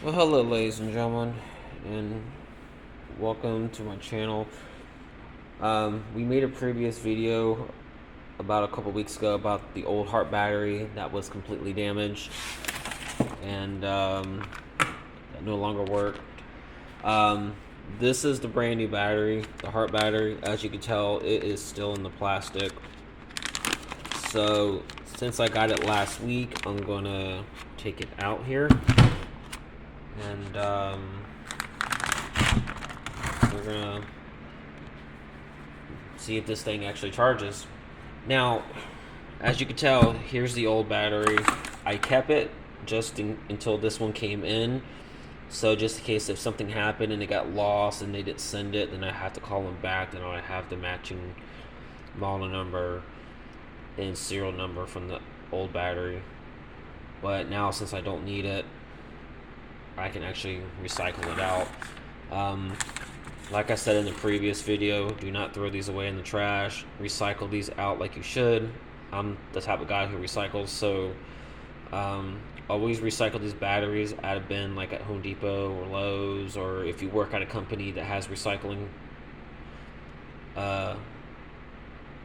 Well, hello, ladies and gentlemen, and welcome to my channel. We made a previous video about a couple weeks ago about the old Hart battery that was completely damaged and that no longer worked. Um, this is the brand new battery, the Hart battery. As you can tell, it is still in the plastic. So, since I got it last week, I'm gonna take it out here and we're gonna see if this thing actually charges. Now, as you can tell, here's the old battery. I kept it until this one came in. So just in case if something happened and it got lost and they didn't send it, then I have to call them back. Then I have the matching model number and serial number from the old battery. But now since I don't need it, I can actually recycle it out. Like I said in the previous video, do not throw these away in the trash. Recycle these out like you should. I'm the type of guy who recycles, so always recycle these batteries out of bin, like at Home Depot or Lowe's, or if you work at a company that has recycling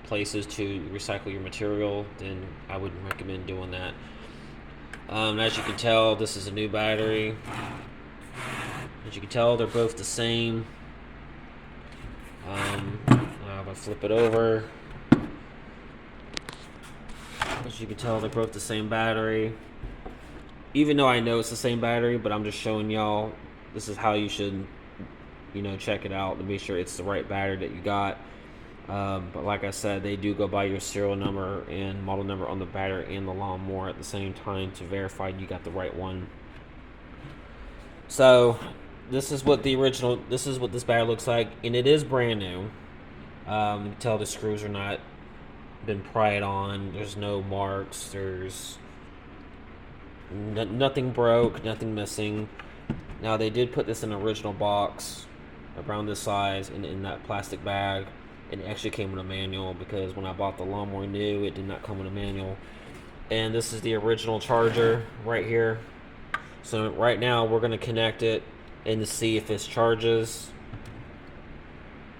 places to recycle your material, then I would recommend doing that. As you can tell, this is a new battery. As you can tell, they're both the same. If I flip it over, as you can tell, they're both the same battery. Even though I know it's the same battery, but I'm just showing y'all this is how you should, check it out to make sure it's the right battery that you got. But like I said, they do go by your serial number and model number on the battery and the lawnmower at the same time to verify you got the right one. So this is what this battery looks like, and it is brand new. You can tell the screws are not been pried on. There's no marks. There's nothing broke, nothing missing. Now they did put this in an original box around this size and in that plastic bag. It actually came with a manual because when I bought the lawnmower new, it did not come with a manual. And this is the original charger right here. So right now we're going to connect it and to see if this charges.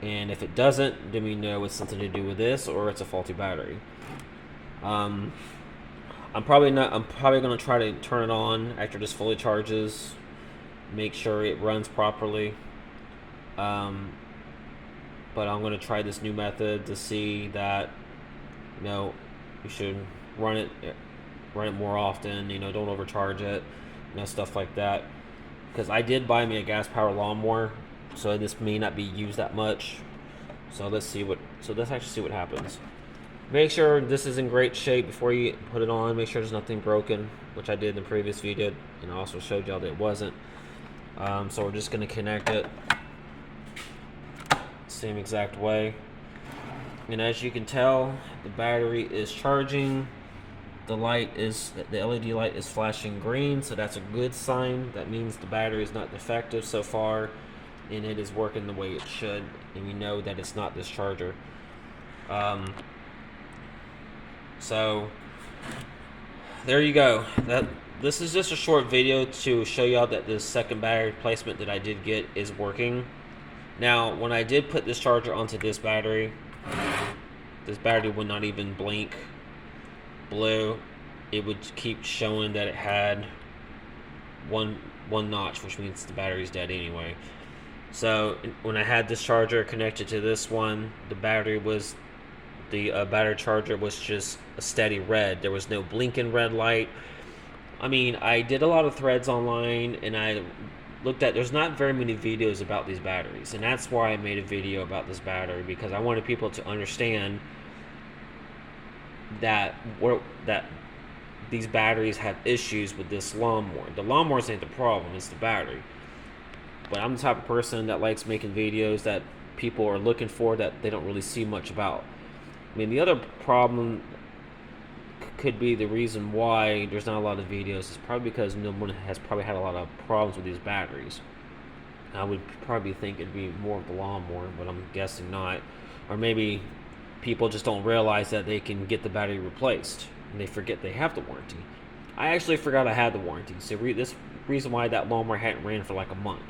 And if it doesn't, then we know it's something to do with this or it's a faulty battery. I'm probably going to try to turn it on after this fully charges. Make sure it runs properly. But I'm going to try this new method to see that, you should run it more often, don't overcharge it, stuff like that. Because I did buy me a gas power lawnmower, so this may not be used that much. So let's actually see what happens. Make sure this is in great shape before you put it on. Make sure there's nothing broken, which I did in the previous video, and I also showed y'all that it wasn't. So we're just going to connect it same exact way, and as you can tell, the battery is charging. The LED light is flashing green, so that's a good sign. That means the battery is not defective so far, and it is working the way it should, and we know that it's not this charger. So there you go. This is just a short video to show y'all that this second battery replacement that I did get is working. Now, when I did put this charger onto this battery would not even blink blue. It would keep showing that it had one notch, which means the battery's dead anyway. So when I had this charger connected to this one, the battery charger was just a steady red. There was no blinking red light. I mean, I did a lot of threads online, and I looked at, there's not very many videos about these batteries, and that's why I made a video about this battery, because I wanted people to understand that these batteries have issues with this lawnmower. The lawnmowers ain't the problem, it's the battery. But I'm the type of person that likes making videos that people are looking for that they don't really see much about. I mean, the other problem could be the reason why there's not a lot of videos is probably because no one has probably had a lot of problems with these batteries. I would probably think it'd be more of the lawnmower, but I'm guessing not. Or maybe people just don't realize that they can get the battery replaced and they forget they have the warranty. I actually forgot I had the warranty. So reason why that lawnmower hadn't ran for like a month.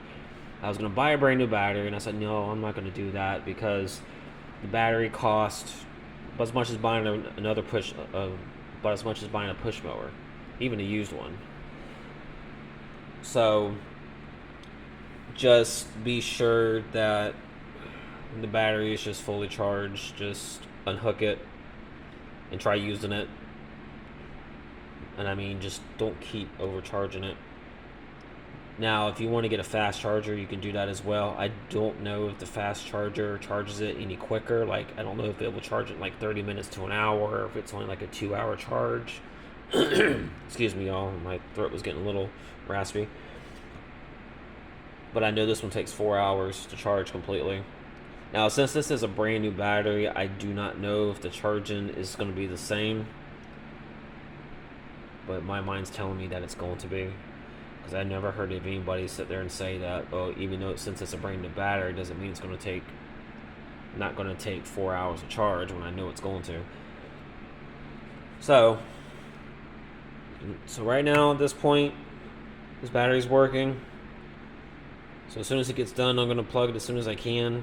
I was gonna buy a brand new battery, and I said no, I'm not gonna do that because the battery cost as much as buying another push, but as much as buying a push mower, even a used one. So just be sure that the battery is just fully charged. Just unhook it and try using it. And I mean, just don't keep overcharging it. Now, if you want to get a fast charger, you can do that as well. I don't know if the fast charger charges it any quicker. Like, I don't know if it will charge it in like 30 minutes to an hour, or if it's only like a 2-hour charge. Excuse me, y'all. My throat was getting a little raspy. But I know this one takes 4 hours to charge completely. Now, since this is a brand new battery, I do not know if the charging is going to be the same. But my mind's telling me that it's going to be. Because I never heard of anybody sit there and say that, oh, even though since it's a brand new battery, doesn't mean it's going to take, not going to take 4 hours to charge when I know it's going to. So right now at this point, this battery's working. So as soon as it gets done, I'm going to plug it as soon as I can.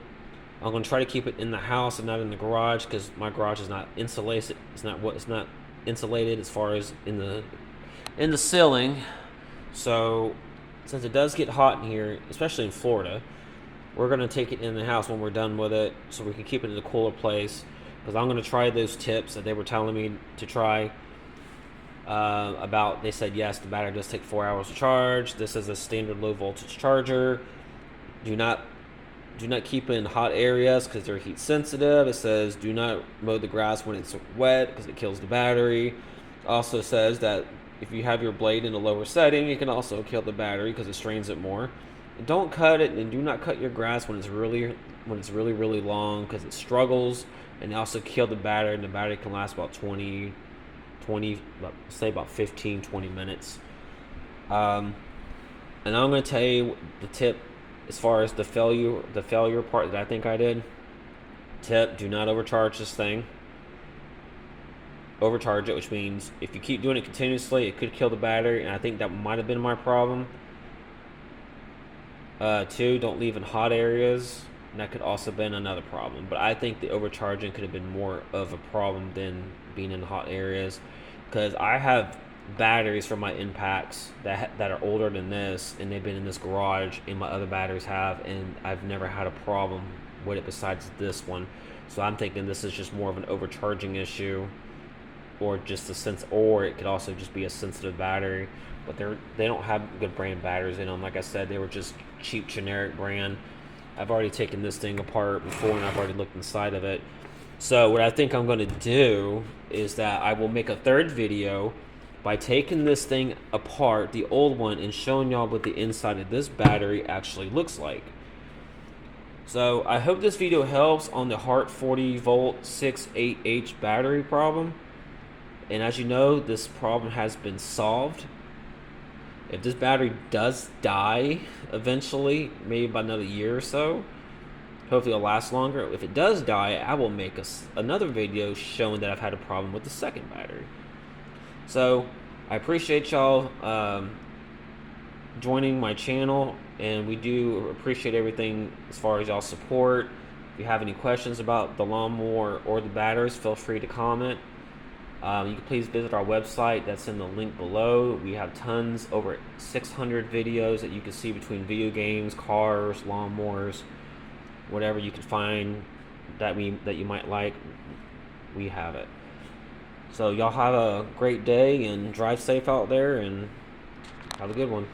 I'm going to try to keep it in the house and not in the garage because my garage is not insulated. It's not insulated as far as in the ceiling. So since it does get hot in here, especially in Florida, we're going to take it in the house when we're done with it so we can keep it in a cooler place. Because I'm going to try those tips that they were telling me to try. They said yes, the battery does take 4 hours to charge. This is a standard low voltage charger. Do not keep it in hot areas because they're heat sensitive. It says do not mow the grass when it's wet because it kills the battery. It also says that if you have your blade in a lower setting, it can also kill the battery because it strains it more. And don't cut it, and do not cut your grass when it's really long because it struggles, and also kill the battery. And the battery can last about 15, 20 minutes. And I'm going to tell you the tip as far as the failure part that I think I did. Tip: do not overcharge this thing. Overcharge it, which means if you keep doing it continuously, it could kill the battery, and I think that might have been my problem. 2, don't leave in hot areas, and that could also have been another problem. But I think the overcharging could have been more of a problem than being in hot areas, because I have batteries for my impacts that are older than this, and they've been in this garage, and my other batteries have, and I've never had a problem with it besides this one. So I'm thinking this is just more of an overcharging issue, or just a sense, or it could also just be a sensitive battery. But they don't have good brand batteries in them. Like I said, they were just cheap generic brand. I've already taken this thing apart before, and I've already looked inside of it. So what I think I'm going to do is that I will make a third video by taking this thing apart, the old one, and showing y'all what the inside of this battery actually looks like. So I hope this video helps on the Hart 40 volt 68H battery problem. And as you know, this problem has been solved. If this battery does die eventually, maybe by another year or so, hopefully it'll last longer. If it does die, I will make another video showing that I've had a problem with the second battery. So I appreciate y'all joining my channel, and we do appreciate everything as far as y'all support. If you have any questions about the lawnmower or the batteries, feel free to comment. You can please visit our website. That's in the link below. We have tons, over 600 videos that you can see between video games, cars, lawnmowers, whatever you can find that you might like. We have it. So y'all have a great day and drive safe out there and have a good one.